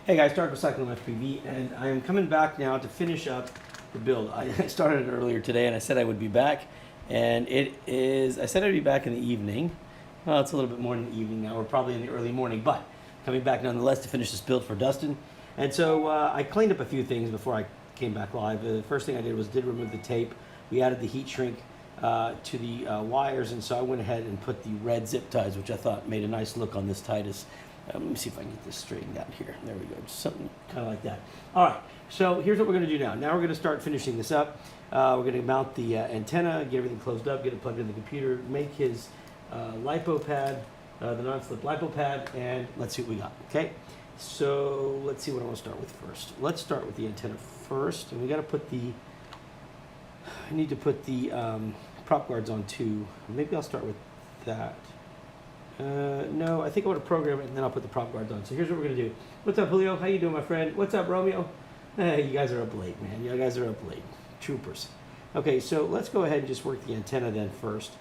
Hey guys, Dark with Cyclone FPV, and I am coming back now to finish up the build. I started it earlier today, and I said I would be back, and I said I'd be back in the evening. Well, it's a little bit more in the evening now. We're probably in the early morning, but coming back nonetheless to finish this build for Dustin. And so I cleaned up a few things before I came back live. The first thing I did was remove the tape. We added the heat shrink to the wires, and so I went ahead and put the red zip ties, which I thought made a nice look on this Titus. Let me see if I can get this straightened out here. There we go, just something kind of like that. All right, so here's what we're gonna do now. Now we're gonna start finishing this up. We're gonna mount the antenna, get everything closed up, get it plugged into the computer, make his LiPo pad, the non-slip LiPo pad, and let's see what we got, okay? So let's see what I wanna start with first. Let's start with the antenna first, and we gotta put the, I need to put the prop guards on too. Maybe I'll start with that. No, I think I want to program it and then I'll put the prop guards on. So here's what we're going to do. What's up, Julio? How you doing, my friend? What's up, Romeo? Hey, you guys are up late, man. You guys are up late. Troopers. Okay, so let's go ahead and just work the antenna then first.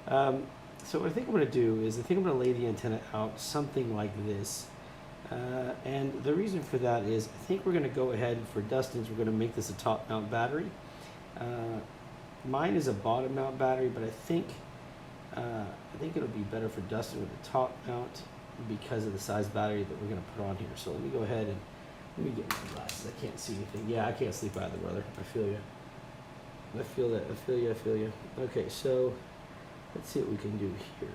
So what I think I'm going to do is I think I'm going to lay the antenna out something like this. And the reason for that is I think we're going to go ahead for Dustin's, we're going to make this a top mount battery. Mine is a bottom mount battery, but I think it'll be better for Dustin with a top mount because of the size battery that we're going to put on here. So let me go ahead and let me get my glasses. I can't see anything. Yeah, I can't sleep either, brother. I feel you. I feel that. I feel you. I feel you. Okay, so let's see what we can do here.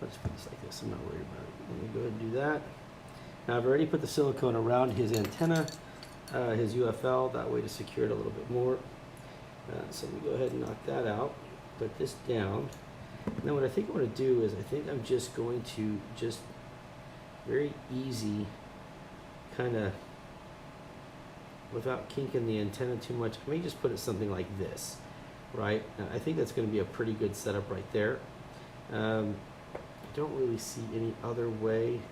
Let's put this like this. I'm not worried about it. Let me go ahead and do that. Now I've already put the silicone around his antenna, his UFL, that way to secure it a little bit more. So let me go ahead and knock that out, put this down. And then what I think I want to do is I think I'm just going to just very easy kind of, without kinking the antenna too much, I may just put it something like this, right? Now, I think that's going to be a pretty good setup right there. I don't really see any other way.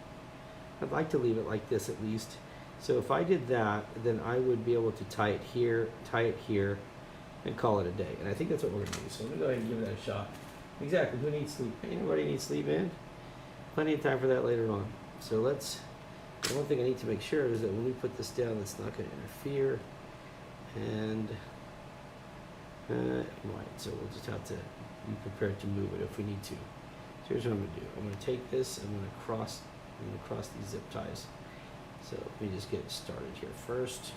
I'd like to leave it like this at least. So if I did that, then I would be able to tie it here, and call it a day. And I think that's what we're gonna do. So I'm gonna go ahead and give that a shot. Exactly, who needs sleep? Anybody needs sleep in? Plenty of time for that later on. So let's, the one thing I need to make sure is that when we put this down, it's not gonna interfere. And, right, so we'll just have to be prepared to move it if we need to. So here's what I'm gonna do. I'm gonna take this, I'm gonna cross these zip ties. So let me just get it started here first.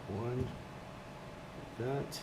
One, like that.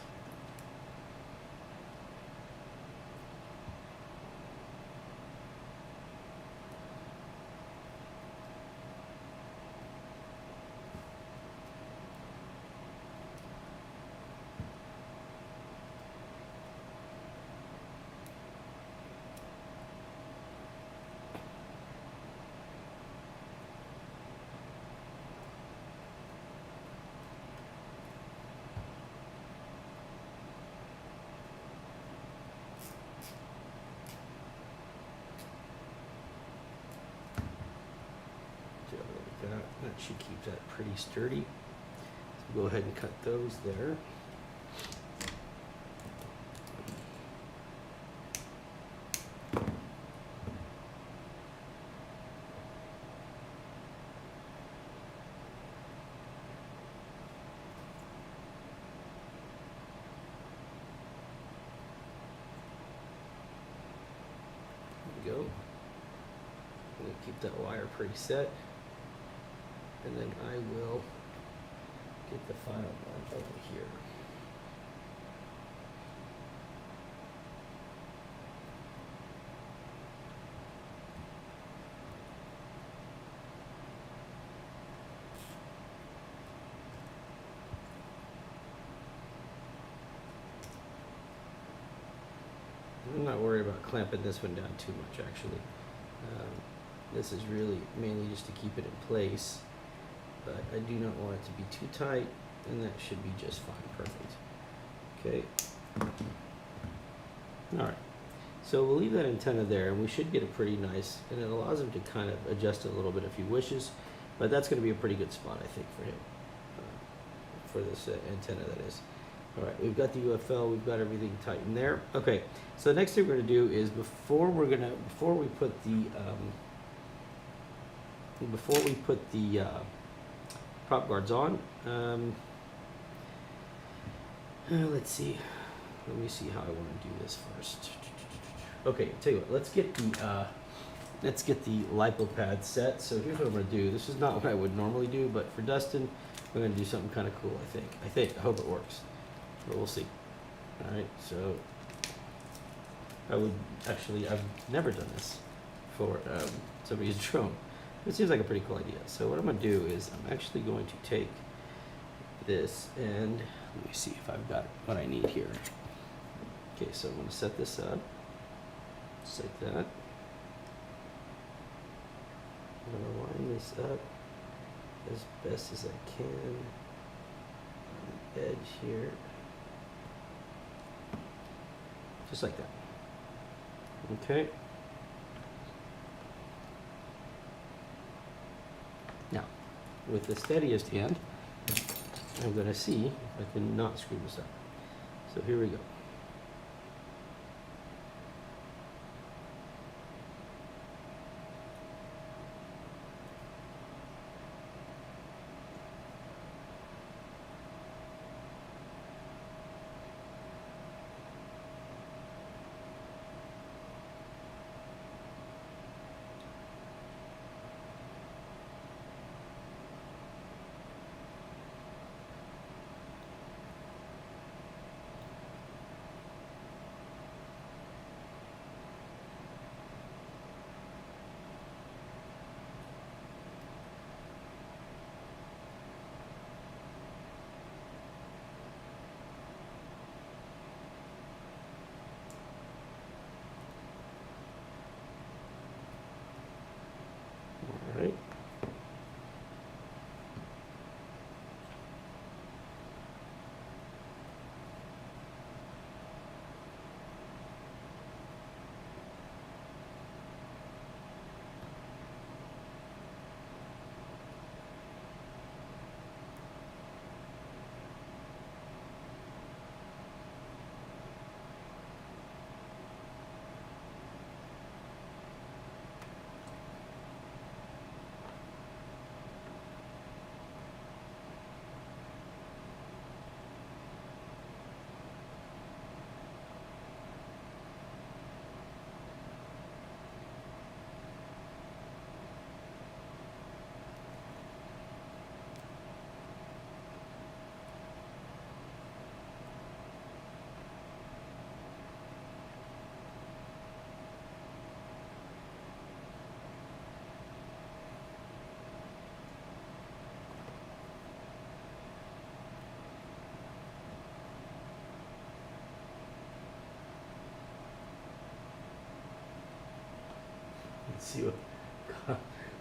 That should keep that pretty sturdy. So go ahead and cut those there. There we go. I'm going to keep that wire pretty set. And then I will get the file gun over here. I'm not worried about clamping this one down too much, actually. This is really mainly just to keep it in place. But I do not want it to be too tight, and that should be just fine. Perfect. Okay. All right. So we'll leave that antenna there, and we should get it pretty nice, and it allows him to kind of adjust it a little bit if he wishes, but that's going to be a pretty good spot, I think, for him. for this antenna, that is. All right, we've got the UFL, we've got everything tightened there. Okay, so the next thing we're gonna do is before we put the prop guards on, let's see. Let me see how I want to do this first. Okay, tell you what, let's get the lipo pad set. So here's what I'm going to do. This is not what I would normally do, but for Dustin, we're going to do something kind of cool, I think. I hope it works, but we'll see. All right, so I've never done this for somebody's drone. It seems like a pretty cool idea. So what I'm going to do is I'm actually going to take this and let me see if I've got what I need here. Okay, so I'm going to set this up just like that. I'm going to line this up as best as I can on the edge here, just like that. Okay. Now, with the steadiest hand, I'm going to see if I can not screw this up. So here we go. All right.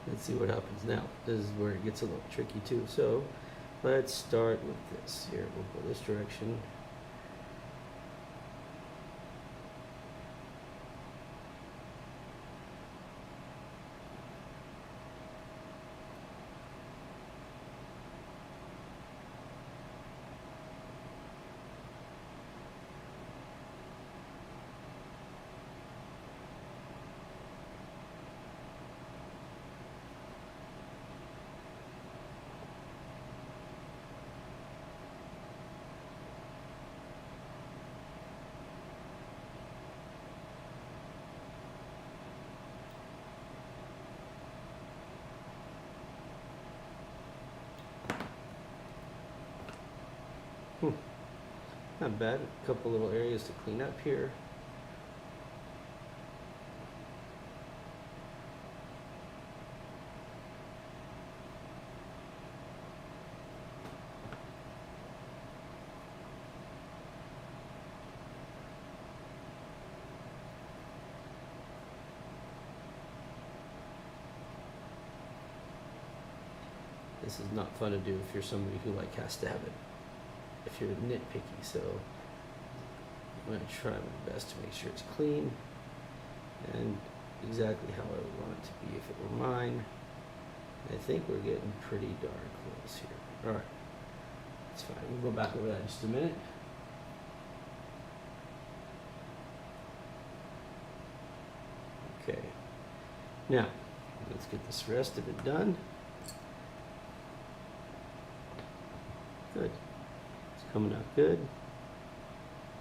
Let's see what happens now. This is where it gets a little tricky too. So let's start with this here. We'll go this direction. Not bad. A couple little areas to clean up here. This is not fun to do if you're somebody who has to have it, if you're nitpicky, so I'm going to try my best to make sure it's clean and exactly how I would want it to be if it were mine. I think we're getting pretty darn close here. Alright, It's fine. We'll go back over that in just a minute. Okay. Now, let's get this rest of it done. Good. It's coming out good.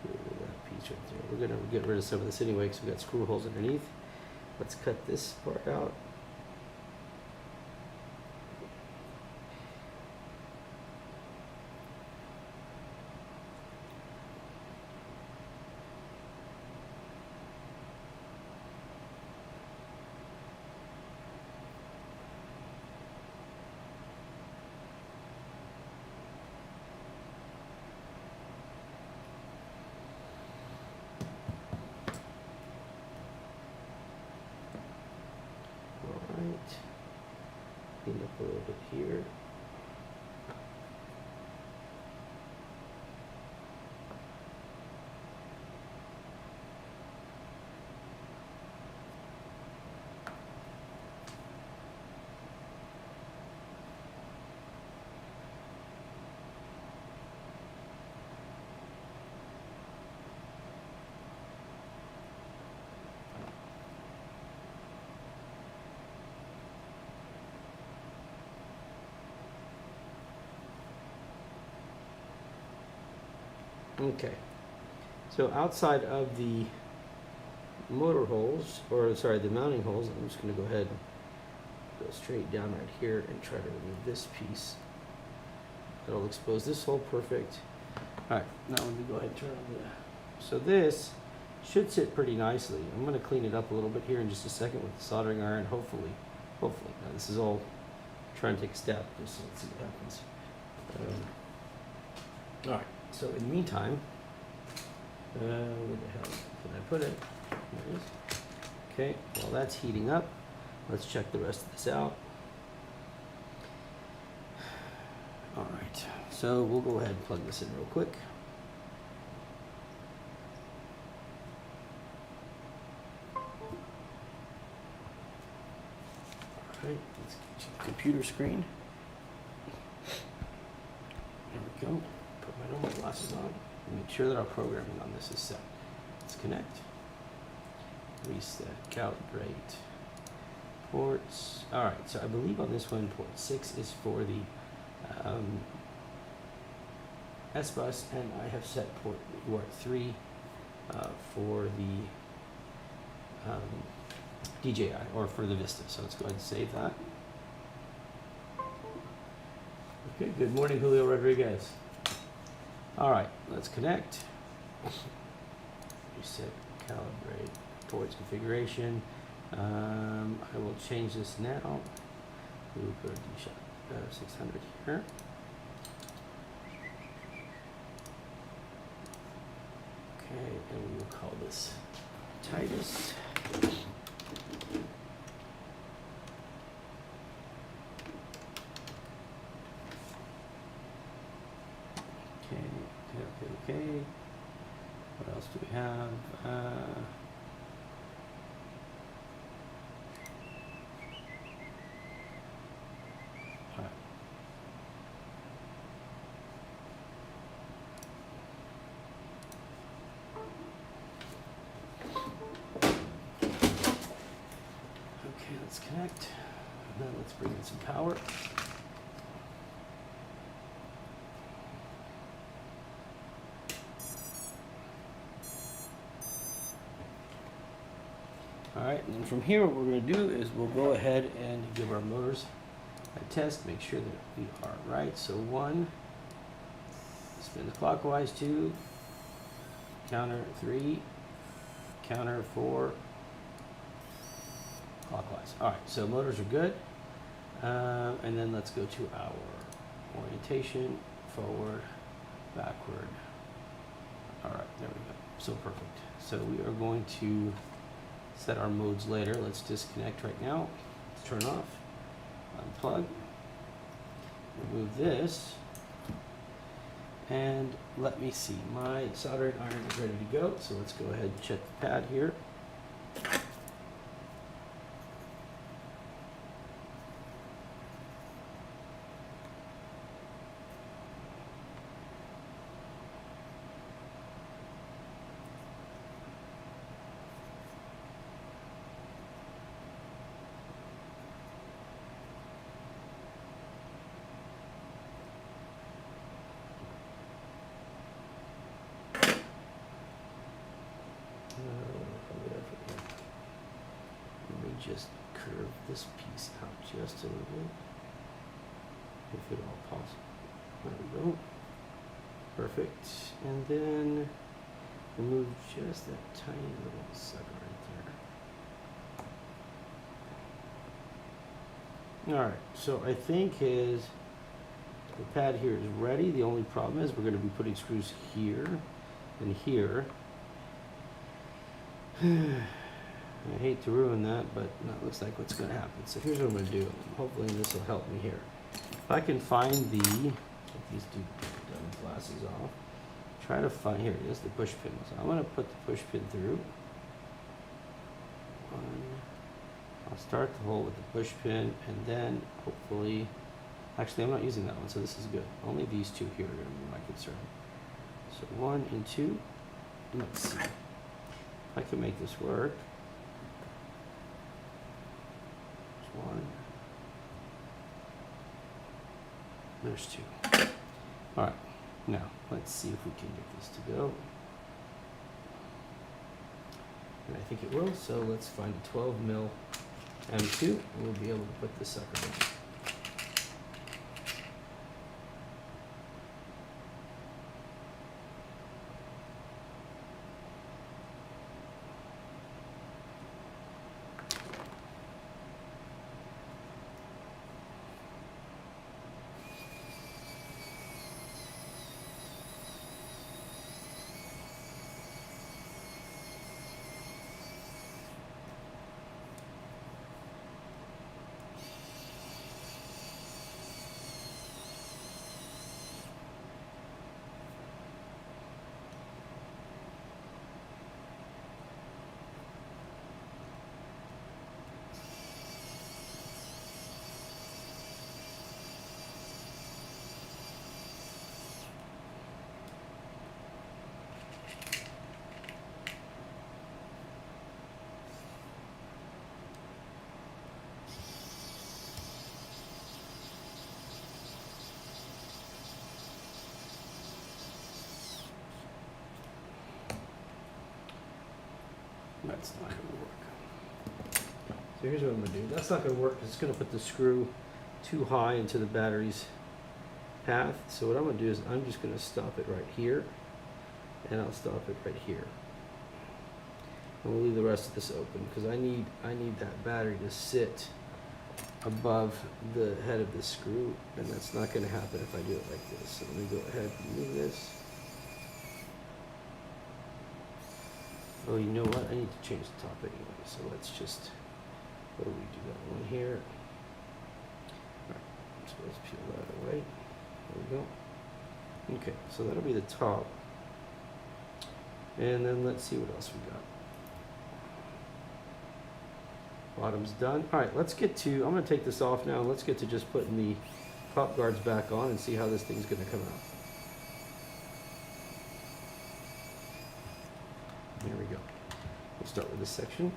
Get rid of that piece right there. We're going to get rid of some of this anyway because we've got screw holes underneath. Let's cut this part out. Clean up a little bit here. Okay, so outside of the motor holes, or sorry, the mounting holes, I'm just going to go ahead and go straight down right here and try to remove this piece. That'll expose this hole perfect. All right, now let me go ahead and turn on the... So this should sit pretty nicely. I'm going to clean it up a little bit here in just a second with the soldering iron, hopefully. Now this is all trying to take a step, just so let's see what happens. All right. So in the meantime, where the hell can I put it? There it is. Okay, while that's heating up, let's check the rest of this out. All right, so we'll go ahead and plug this in real quick. All right, let's get the computer screen. There we go. Put my normal glasses on and make sure that our programming on this is set. Let's connect, reset, calibrate, ports. All right, so I believe on this one, port 6 is for the S-Bus, and I have set port 3 for the DJI, or for the Vista. So let's go ahead and save that. Okay, good morning, Julio Rodriguez. All right, let's connect. Reset, calibrate, ports configuration. I will change this now. We'll go to DJI 600 here. Okay, and we will call this Titus. Okay. What else do we have? All right. Okay, let's connect. And then let's bring in some power. All right, and then from here, what we're going to do is we'll go ahead and give our motors a test, make sure that we are right. So 1, spin clockwise, 2, counter 3, counter 4, clockwise. All right, so motors are good. And then let's go to our orientation, forward, backward. All right, there we go. So perfect. So we are going to set our modes later. Let's disconnect right now. Let's turn off, unplug, remove this, and let me see. My soldering iron is ready to go, so let's go ahead and check the pad here. just curve this piece out just a little bit, if at all possible. There we go. Perfect. And then remove just that tiny little sucker right there. All right, so I think the pad here is ready. The only problem is we're going to be putting screws here and here. I hate to ruin that, but that looks like what's going to happen. So here's what I'm going to do. Hopefully this will help me here. If I can find get these two glasses off, try to find, here it is, the push pin. So I'm going to put the push pin through. I'll start the hole with the push pin, and then hopefully, actually I'm not using that one, so this is good. Only these two here are going to be my concern. So 1 and 2. Let's see if I can make this work. There's 1. There's 2. All right, now let's see if we can get this to go. And I think it will, so let's find a 12 mil M2, and we'll be able to put this sucker down. That's not going to work. So here's what I'm going to do. That's not going to work because it's going to put the screw too high into the battery's path. So what I'm going to do is I'm just going to stop it right here, and I'll stop it right here. And we'll leave the rest of this open because I need that battery to sit above the head of the screw, and that's not going to happen if I do it like this. So let me go ahead and move this. Oh, you know what? I need to change the top anyway, so let's just, what do we do? That one here. Alright, so let's peel that away. There we go. Okay, so that'll be the top. And then let's see what else we got. Bottom's done. Alright, let's get to, I'm going to take this off now, and let's get to just putting the pop guards back on and see how this thing's going to come out. There we go. We'll start with this section.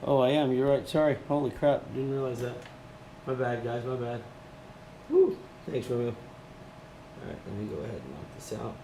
Oh, I am. You're right. Sorry. Holy crap. Didn't realize that. My bad, guys. My bad. Woo. Thanks, Romeo. All right, let me go ahead and knock this out.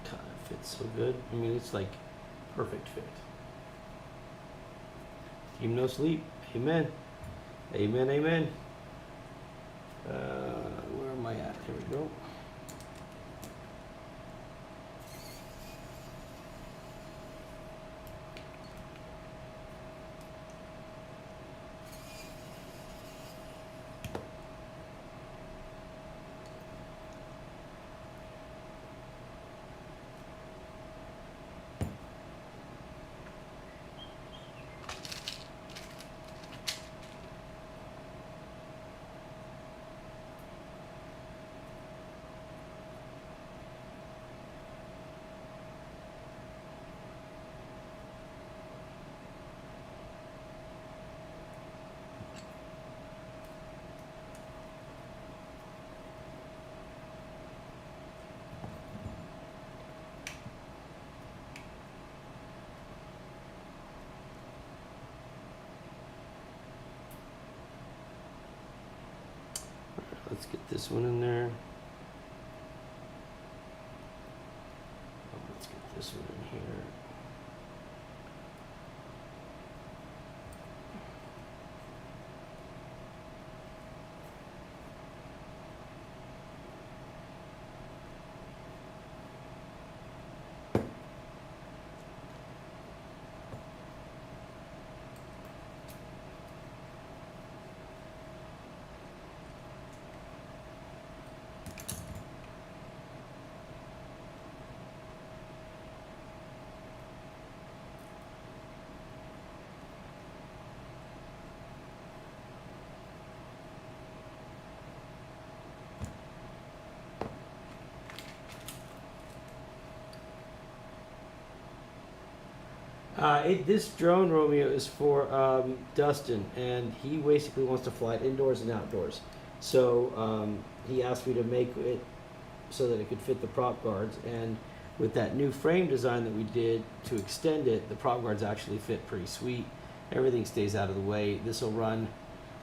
God, it fits so good. I mean, it's like perfect fit. Team No Sleep. Amen. Amen, amen. Where am I at? Here we go. Let's get this one in there. Let's get this one in here. This drone, Romeo, is for Dustin, and he basically wants to fly it indoors and outdoors. So he asked me to make it so that it could fit the prop guards, and with that new frame design that we did to extend it, the prop guards actually fit pretty sweet. Everything stays out of the way. This will run,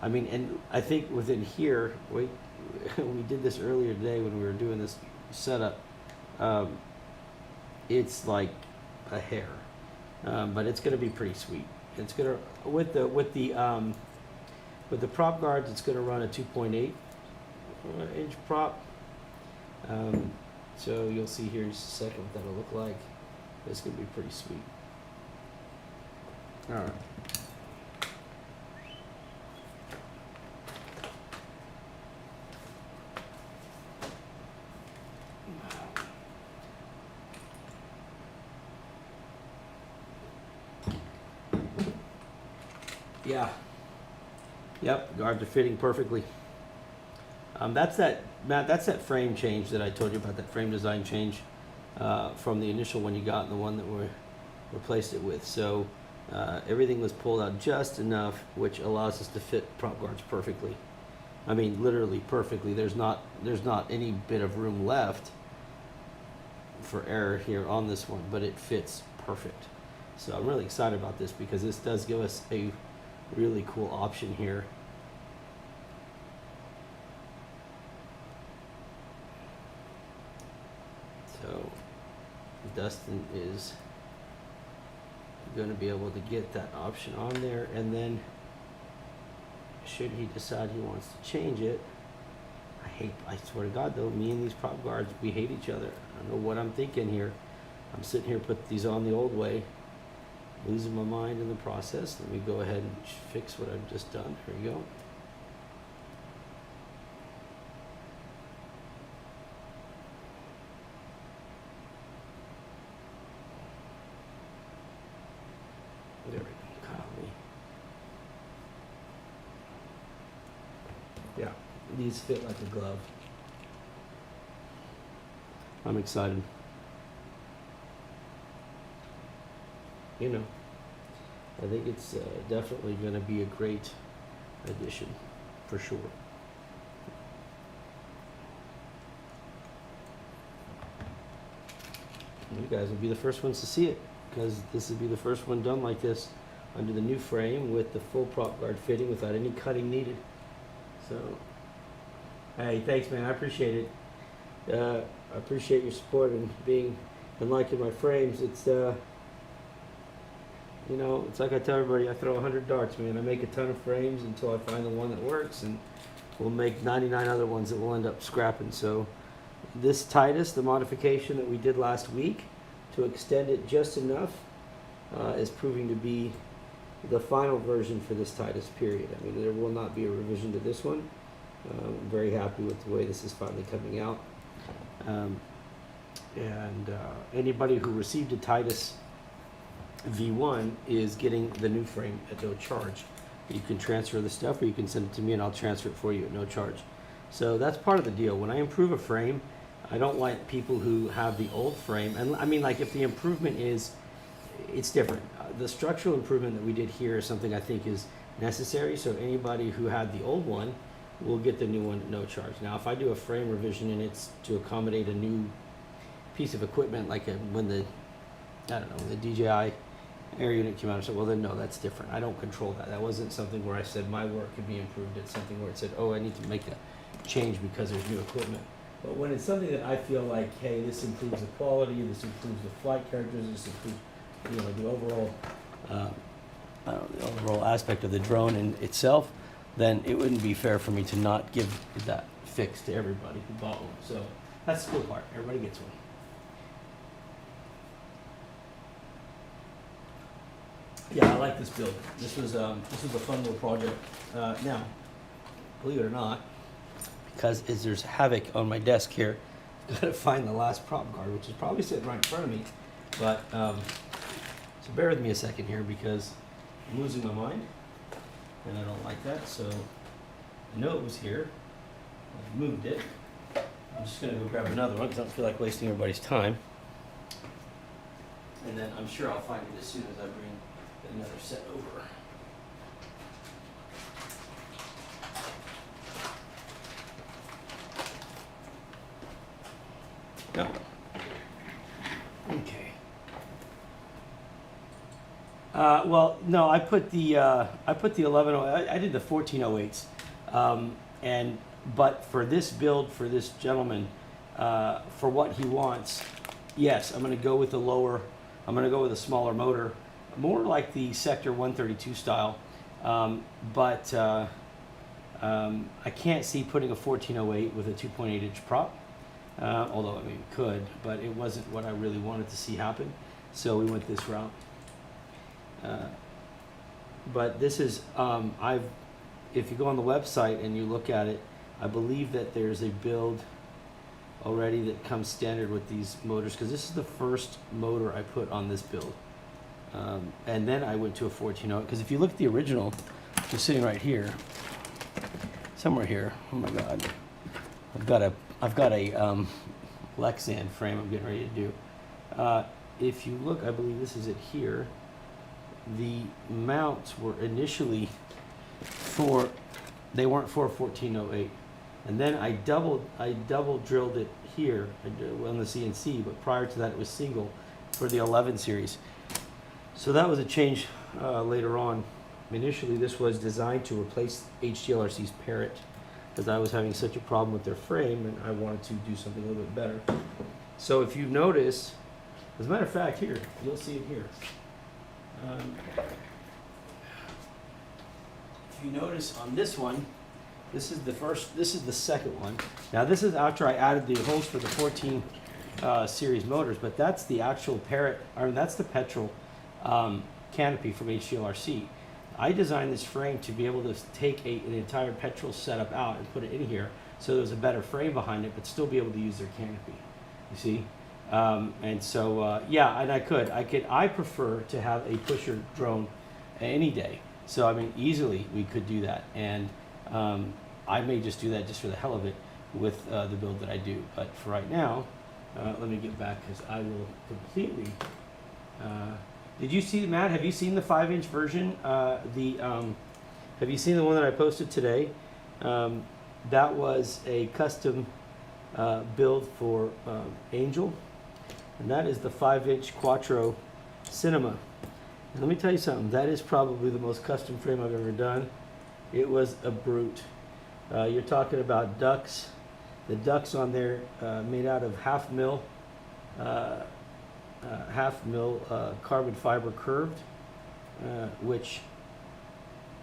I mean, and I think within here, we did this earlier today when we were doing this setup. It's like a hair. But it's going to be pretty sweet. It's going to with the prop guards, it's going to run a 2.8 inch prop. So you'll see here in just a second what that'll look like. It's going to be pretty sweet. All right. Yeah. Yep, guards are fitting perfectly. That's that, Matt, that's that frame change that I told you about, that frame design change from the initial one you got and the one that we replaced it with. So everything was pulled out just enough, which allows us to fit prop guards perfectly. I mean, literally perfectly. There's not any bit of room left for error here on this one, but it fits perfect. So I'm really excited about this because this does give us a really cool option here. So Dustin is going to be able to get that option on there, and then should he decide he wants to change it, I swear to God though, me and these prop guards, we hate each other. I don't know what I'm thinking here. I'm sitting here, put these on the old way, losing my mind in the process. Let me go ahead and fix what I've just done. Here we go. Yeah, these fit like a glove. I'm excited. You know, I think it's definitely going to be a great addition, for sure. You guys will be the first ones to see it, because this will be the first one done like this under the new frame with the full prop guard fitting without any cutting needed. So, hey, thanks, man. I appreciate it. I appreciate your support and being and liking my frames. It's you know, it's like I tell everybody, I throw 100 darts, man. I make a ton of frames until I find the one that works, and we'll make 99 other ones that we'll end up scrapping. So this Titus, the modification that we did last week to extend it just enough, is proving to be the final version for this Titus, period. I mean, there will not be a revision to this one. I'm very happy with the way this is finally coming out. Anybody who received a Titus V1 is getting the new frame at no charge. You can transfer the stuff, or you can send it to me and I'll transfer it for you at no charge. So that's part of the deal. When I improve a frame, I don't like people who have the old frame. And I mean, like, if the improvement is, it's different. The structural improvement that we did here is something I think is necessary. So anybody who had the old one will get the new one at no charge. Now, if I do a frame revision and it's to accommodate a new piece of equipment, like when the, I don't know, the DJI air unit came out, I said, well, then no, that's different. I don't control that. That wasn't something where I said my work could be improved. It's something where it said, oh, I need to make a change because there's new equipment. But when it's something that I feel like, hey, this improves the quality, this improves the flight characters, this improves, you know, the overall, I don't know, the overall aspect of the drone in itself, then it wouldn't be fair for me to not give that fix to everybody who bought one. So that's the cool part. Everybody gets one. Yeah, I like this build. This was a fun little project. Now, believe it or not, because there's havoc on my desk here, I've got to find the last prop guard, which is probably sitting right in front of me. But so bear with me a second here, because I'm losing my mind, and I don't like that. So I know it was here. I've moved it. I'm just going to go grab another one because I don't feel like wasting everybody's time. And then I'm sure I'll find it as soon as I bring another set over. No. Okay. Well, no, I put the 11. I did the 1408s, but for this build for this gentleman, for what he wants, yes, I'm going to go with the lower. I'm going to go with a smaller motor, more like the Sector 132 style, but I can't see putting a 1408 with a 2.8 inch prop, although I mean could, but it wasn't what I really wanted to see happen, so we went this route. But this is, if you go on the website and you look at it, I believe that there's a build already that comes standard with these motors, because this is the first motor I put on this build. And then I went to a 1408, because if you look at the original, it's sitting right here, somewhere here. Oh my God, I've got a Lexan frame I'm getting ready to do. If you look, I believe this is it here. The mounts were initially they weren't for a 1408, and then I double drilled it here on the CNC, but prior to that it was single for the 11 series. So that was a change later on. Initially this was designed to replace HTLRC's Parrot, because I was having such a problem with their frame and I wanted to do something a little bit better. So if you notice, as a matter of fact, here, you'll see it here. If you notice on this one, this is the second one. Now this is after I added the holes for the 14 series motors, but that's the actual Parrot, or that's the petrol canopy from HTLRC. I designed this frame to be able to take an entire petrol setup out and put it in here, so there's a better frame behind it, but still be able to use their canopy. You see? And so, yeah, and I prefer to have a pusher drone any day. So, I mean, easily we could do that. And I may just do that just for the hell of it with the build that I do. But for right now, let me get back because I will completely. Did you see, Matt? Have you seen the 5-inch version? Have you seen the one that I posted today? That was a custom build for Angel, and that is the 5-inch Quattro Cinema. And let me tell you something. That is probably the most custom frame I've ever done. It was a brute. You're talking about ducks. The ducks on there made out of half mil carbon fiber curved, which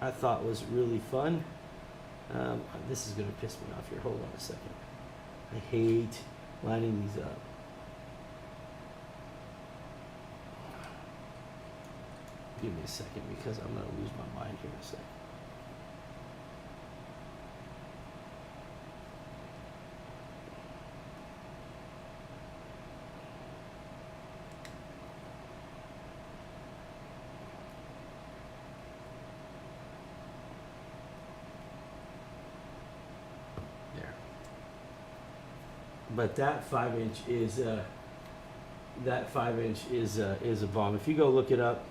I thought was really fun. This is going to piss me off here. Hold on a second. I hate lining these up. Give me a second because I'm going to lose my mind here in a second. But that 5-inch is a bomb. If you go look it up,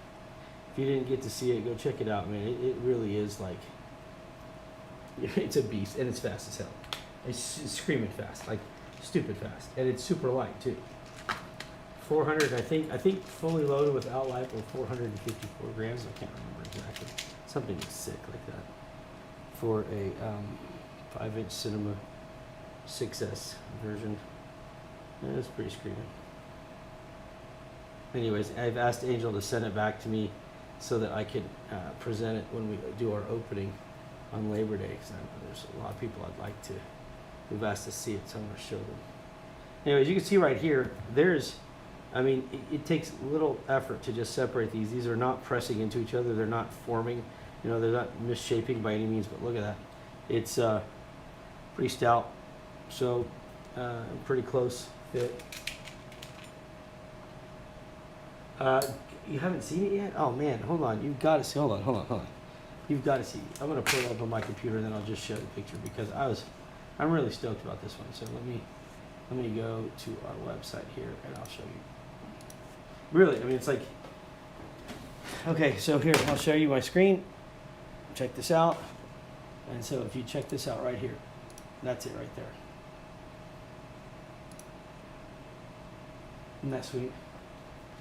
if you didn't get to see it, go check it out, man. It really is like, it's a beast, and it's fast as hell. It's screaming fast, like stupid fast, and it's super light too. 400, I think fully loaded without light, or 454 grams. I can't remember exactly. Something sick like that for a 5-inch Cinema 6S version. Yeah, it's pretty screaming. Anyways, I've asked Angel to send it back to me so that I could present it when we do our opening on Labor Day, because there's a lot of people I'd like to who've asked to see it, so I'm going to show them. Anyways, you can see right here, it takes little effort to just separate these. These are not pressing into each other. They're not forming. They're not misshaping by any means, but look at that. It's pretty stout. So, pretty close fit. You haven't seen it yet? Oh man, hold on. You've got to see. Hold on. You've got to see. I'm gonna pull it up on my computer, and then I'll just show the picture because I'm really stoked about this one. So let me go to our website here, and I'll show you. Really, it's like. Okay, so here I'll show you my screen. Check this out. And so if you check this out right here, that's it right there. Isn't that sweet?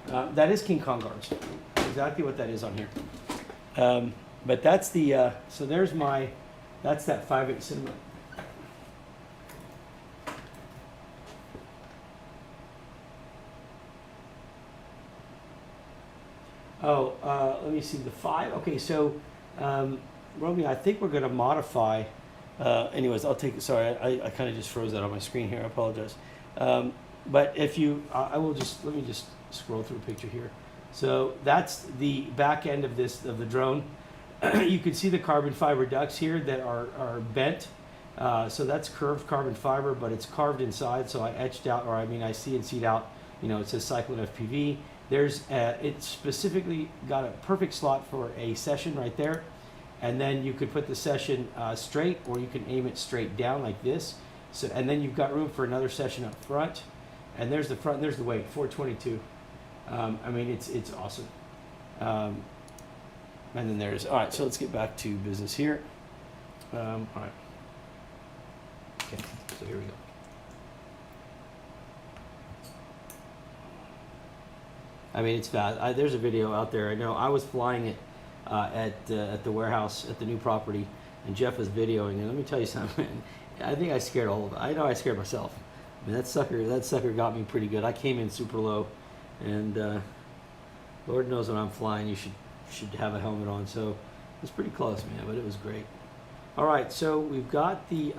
That is King Kong guards. Exactly what that is on here. But that's the, so there's that's that 5-inch Cinema. Oh, let me see the 5. Okay, so, Romy, I think we're going to modify, anyways, I'll take, sorry, I kind of just froze that on my screen here. I apologize. But if you, let me just scroll through a picture here. So that's the back end of the drone. You can see the carbon fiber ducts here that are bent. So that's curved carbon fiber, but it's carved inside. So I etched out, I CNC'd out, it says Cyclone FPV. It's specifically got a perfect slot for a session right there. And then you could put the session straight, or you can aim it straight down like this. So, and then you've got room for another session up front. And there's the front, and there's the weight, 422. It's awesome. And then there's, all right, so let's get back to business here. All right. Okay, so here we go. It's fast. There's a video out there. I know I was flying it at the warehouse at the new property, and Jeff was videoing. And let me tell you something. I think I scared all of it. I know I scared myself. That sucker got me pretty good. I came in super low, and Lord knows when I'm flying, you should have a helmet on. So it was pretty close, man, but it was great. All right, so we've got the.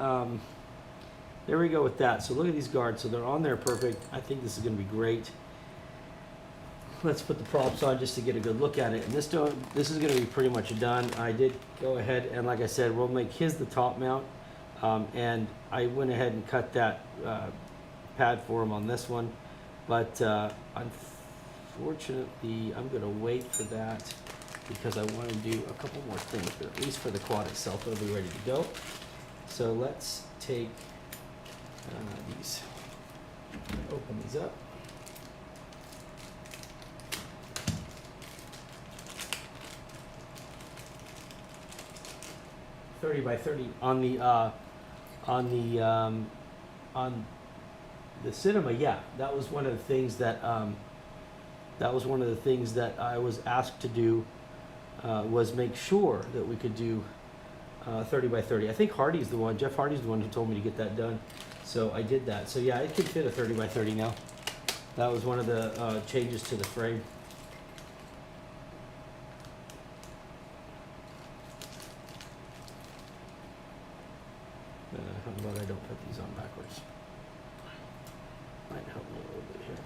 There we go with that. So look at these guards. So they're on there perfect. I think this is going to be great. Let's put the props on just to get a good look at it. And this is going to be pretty much done. I did go ahead and, like I said, we'll make his the top mount. And I went ahead and cut that pad for him on this one. But unfortunately, I'm going to wait for that because I want to do a couple more things. But at least for the quad itself, it'll be ready to go. So let's take these, open these up. .30 by 30 on the cinema. Yeah, that was one of the things that I was asked to do, was make sure that we could do 30 by 30. I think Jeff Hardy's the one who told me to get that done. So I did that. So yeah, it can fit a 30 by 30 now. That was one of the changes to the frame. How about I don't put these on backwards? Might help me a little bit here.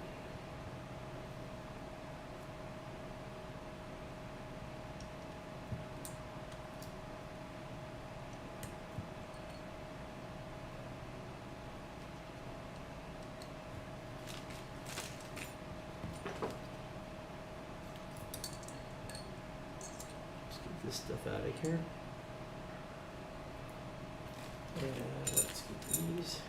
Let's get this stuff out of here. And let's get these.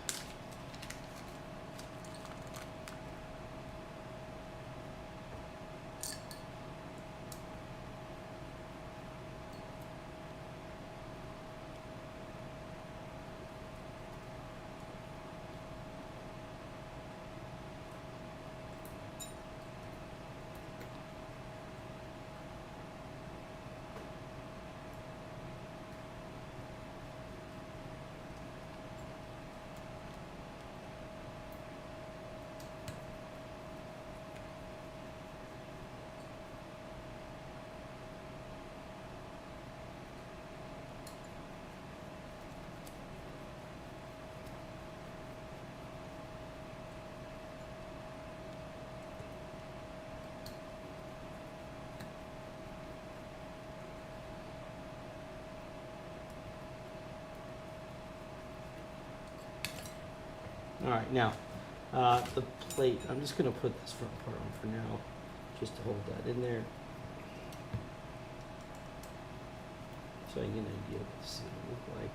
All right, now the plate, I'm just going to put this front part on for now, just to hold that in there. So I get an idea of what this is going to look like.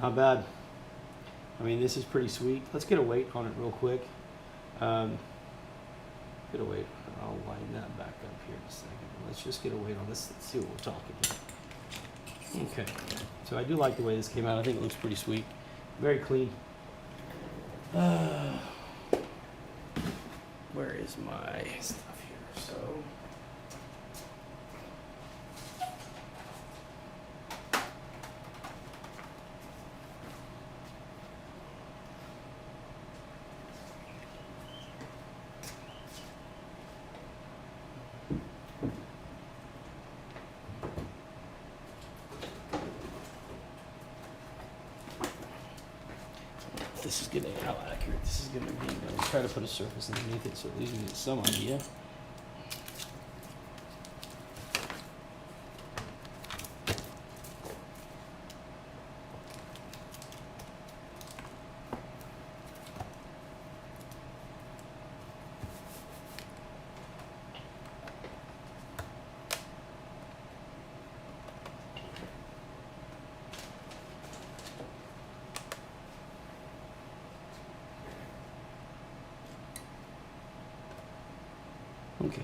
Not bad. I mean, this is pretty sweet. Let's get a weight on it real quick. Get a weight. I'll line that back up here in a second. Let's just get a weight on this. Let's see what we're talking about. Okay. So I do like the way this came out. I think it looks pretty sweet. Very clean. Where is my stuff here? So. This is gonna, how accurate this is gonna be. I'll try to put a surface underneath it so at least you get some idea. Okay.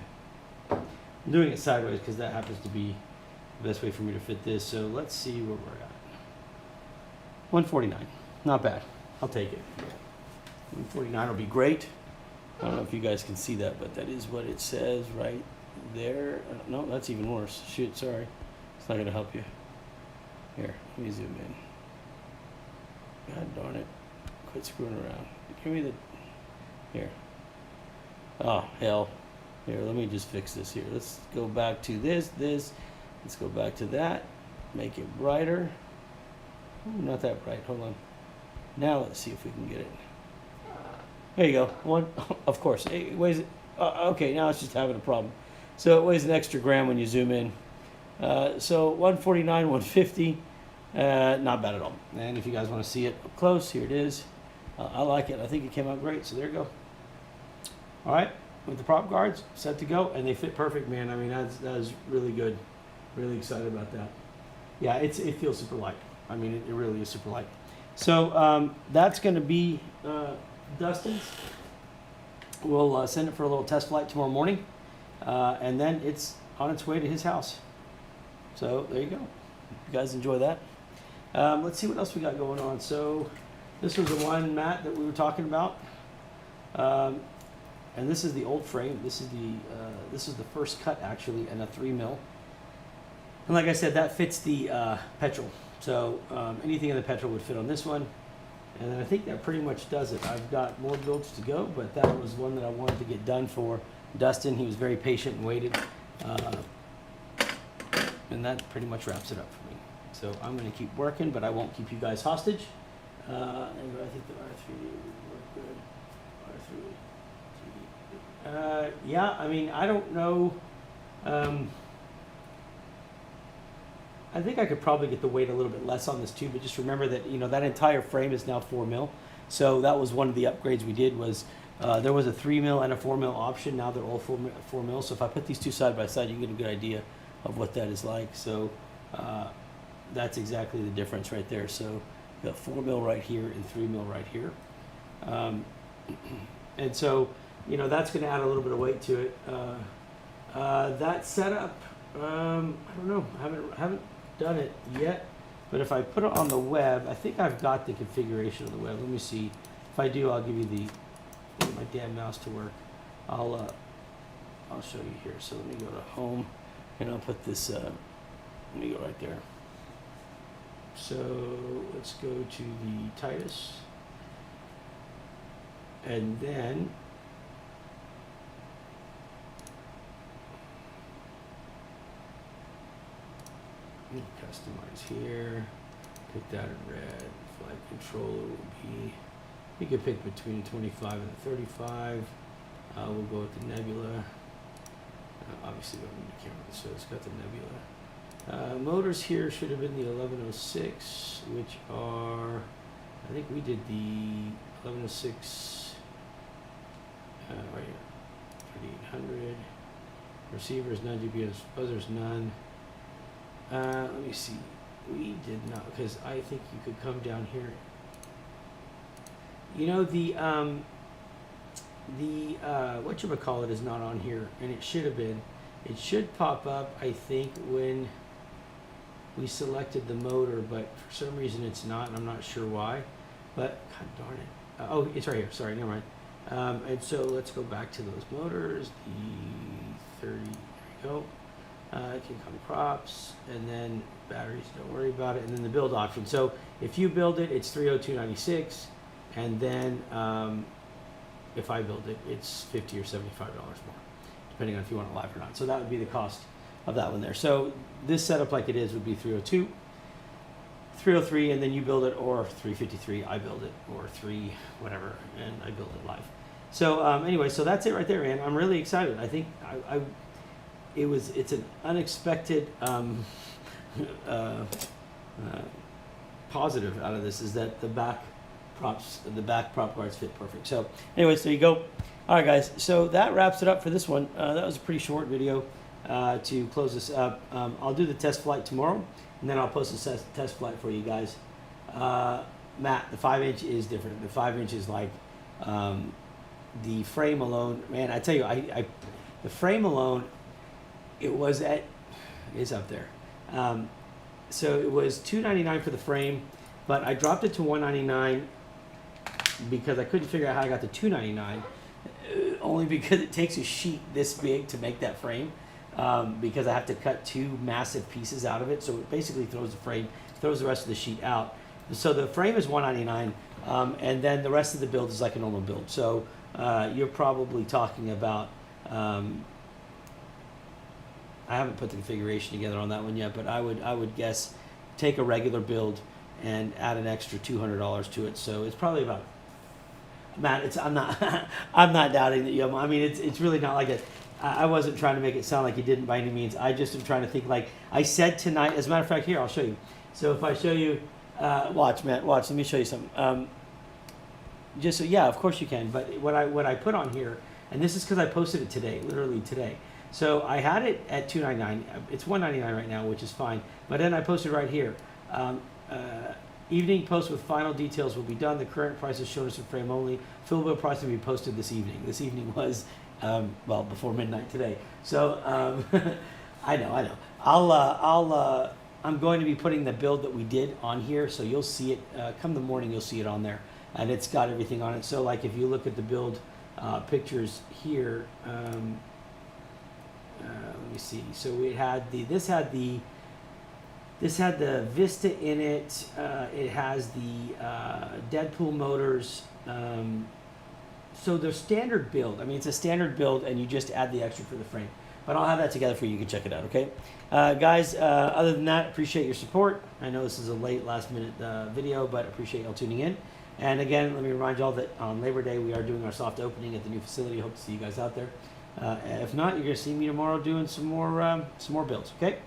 I'm doing it sideways because that happens to be the best way for me to fit this. So let's see where we're at. 149. Not bad. I'll take it. 149 will be great. I don't know if you guys can see that, but that is what it says right there. No, that's even worse. Shoot, sorry. It's not going to help you. Here, let me zoom in. God darn it. Quit screwing around. Give me the... Here. Oh, hell. Here, let me just fix this here. Let's go back to this. Let's go back to that. Make it brighter. Ooh, not that bright. Hold on. Now let's see if we can get it. There you go. One, of course. It weighs. Okay, now it's just having a problem. So it weighs an extra gram when you zoom in. So 149, 150. Not bad at all. And if you guys want to see it up close, here it is. I like it. I think it came out great. So there you go. All right, with the prop guards set to go, and they fit perfect, man. I mean, that is really good. Really excited about that. Yeah, it feels super light. I mean, it really is super light. So that's going to be Dustin's. We'll send it for a little test flight tomorrow morning, and then it's on its way to his house. So there you go. You guys enjoy that. Let's see what else we got going on. So this was the one, Matt, that we were talking about. And this is the old frame. This is the first cut actually, and a 3 mil. And like I said, that fits the petrol. So anything in the petrol would fit on this one. And then I think that pretty much does it. I've got more builds to go, but that was one that I wanted to get done for Dustin. He was very patient and waited. And that pretty much wraps it up for me. So I'm going to keep working, but I won't keep you guys hostage. And I think the R3 would work good. R3. Yeah, I mean, I don't know. I think I could probably get the weight a little bit less on this too, but just remember that, you know, that entire frame is now 4 mil. So that was one of the upgrades we did was there was a 3 mil and a 4 mil option. Now they're all 4 mil. So if I put these two side by side, you can get a good idea of what that is like. So that's exactly the difference right there. So you got 4 mil right here and 3 mil right here. And so, you know, that's going to add a little bit of weight to it. That setup, I don't know, I haven't done it yet, but if I put it on the web, I think I've got the configuration of the web. Let me see. If I do, I'll give you get my damn mouse to work. I'll show you here. So let me go to home, and I'll put this. Let me go right there. So let's go to the Titus, and then customize here, pick that in red. Flight controller will be, you can pick between 25 and 35. We'll go with the nebula. Obviously we don't need the camera, so it's got the nebula. Motors here should have been the 1106, which are, I think we did the 1106 right here, 3800. Receivers none, GPS buzzers none. Let me see. We did not, because I think you could come down here. You know, the whatchamacallit is not on here, and it should have been. It should pop up, I think, when we selected the motor, but for some reason it's not, and I'm not sure why. But, god darn it. Oh, it's right here. Sorry, never mind. And so let's go back to those motors. The 30, there we go. Can come props, and then batteries, don't worry about it, and then the build option. So if you build it, it's $302.96, and then if I build it, it's $50 or $75 more, depending on if you want it live or not. So that would be the cost of that one there. So this setup like it is would be 302, 303, and then you build it, or 353, I build it, or 3 whatever, and I build it live. So anyway, so that's it right there, man. I'm really excited. I think it's an unexpected positive out of this, is that the back prop guards fit perfect. So anyways, there you go. All right, guys. So that wraps it up for this one. That was a pretty short video to close this up. I'll do the test flight tomorrow, and then I'll post a test flight for you guys. Matt, the 5-inch is different. The 5-inch is like the frame alone. Man, I tell you, the frame alone. It's up there. So it was $299 for the frame, but I dropped it to $199 because I couldn't figure out how I got to $299. Only because it takes a sheet this big to make that frame, because I have to cut 2 massive pieces out of it. So it basically throws the frame, throws the rest of the sheet out. So the frame is $199, and then the rest of the build is like a normal build. So you're probably talking about, I haven't put the configuration together on that one yet, but I would guess take a regular build and add an extra $200 to it. So it's probably about, Matt, I'm not I'm not doubting that you have, I mean, it's really not like it. I wasn't trying to make it sound like you didn't by any means. I just am trying to think, like I said tonight, as a matter of fact, here, I'll show you. So if I show you, watch, Matt, watch, let me show you something. Just so, yeah, of course you can. But what I put on here, and this is because I posted it today, literally today. So I had it at $299. It's $199 right now, which is fine. But then I posted right here. Evening post with final details will be done. The current price is shown as a frame only. Full bill price will be posted this evening. This evening was, well, before midnight today. So I know. I'm going to be putting the build that we did on here, so you'll see it. Come the morning, you'll see it on there, and it's got everything on it. So like if you look at the build pictures here. Let me see. So it had this had the Vista in it. It has the Deadpool motors. So the standard build. I mean, it's a standard build, and you just add the extra for the frame. But I'll have that together for you. You can check it out. Okay, guys. Other than that, appreciate your support. I know this is a late, last-minute video, but appreciate y'all tuning in. And again, let me remind y'all that on Labor Day we are doing our soft opening at the new facility. Hope to see you guys out there. If not, you're going to see me tomorrow doing some more builds, okay?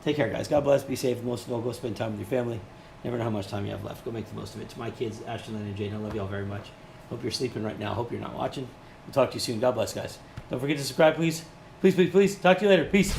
Take care, guys. God bless. Be safe. And most of all, go spend time with your family. Never know how much time you have left. Go make the most of it. To my kids, Ashley, Lynn, and Jane, I love you all very much. Hope you're sleeping right now. Hope you're not watching. We'll talk to you soon. God bless, guys. Don't forget to subscribe, please. Please, please, please. Talk to you later. Peace.